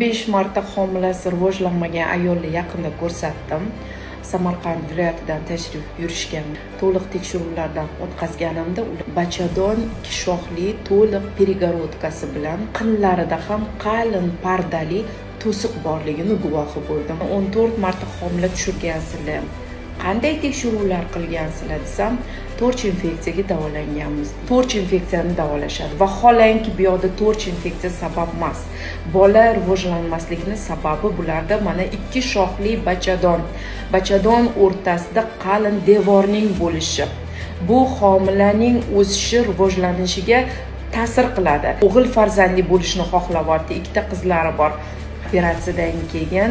5 marta homilasi rivojlanmagan ayolni yaqinda ko'rsatdim. Samarqand viloyatidan tashrif buyurishgan. To'liq tekshiruvlardan o'tkazganimda bachadon 2 shoxli to'liq перегородкасы bilan qinlarida ham qalin pardali to'siq borligini guvohi bo'ldim. 14 marta homila tushirgansizlar. Qanday tekshiruvlar qilgansizlar desam, 4 infeksiyaga davolanganmiz. 4 infeksiyani davolashadi. Vaholanki bu yoqda 4 infeksiya sabab emas. Bola rivojlanmasligining sababi bularda mana 2 shoxli bachadon. Bachadon o'rtasida qalin devorning bo'lishi. Bu homilaning o'sishi, rivojlanishiga ta'sir qiladi. O'g'il farzandli bo'lishni xohlayapti, 2 ta qizlari bor. Operatsiyadan keyin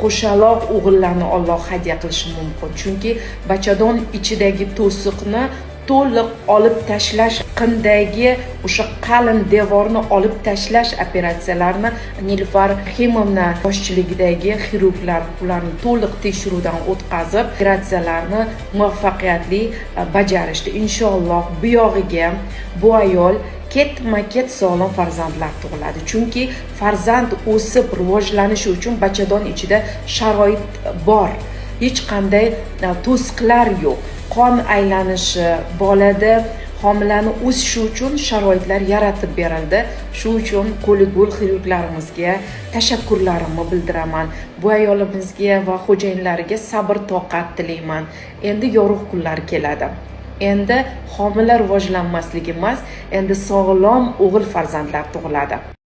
qo'shaloq o'g'illarni Alloh hadya qilishi mumkin. Chunki bachadon ichidagi to'siqni to'liq olib tashlash, qindagi o'sha qalin devorni olib tashlash operatsiyalarini Nilufar Rahimovna boshchiligidagi xirurglar ularni to'liq tekshiruvdan o'tkazib, operatsiyalarni muvaffaqiyatli bajarishdi. Inshaalloh bu yog'iga bu ayol ketma-ket sog'lom farzandlar tug'iladi. Chunki farzand o'sib rivojlanishi uchun bachadon ichida sharoit bor. Hech qanday to'siqlar yo'q. Qon aylanishi, bolada homilani o'sishi uchun sharoitlar yaratib berildi. Shu uchun qo'li-qo'l xirurglarimizga tashakkurlarimni bildiraman. Bu ayolimizga va xo'jayinlariga sabr toqat tilayman. Endi yorug' kunlar keladi. Endi homila rivojlanmasligi emas, endi sog'lom o'g'il farzandlar tug'iladi.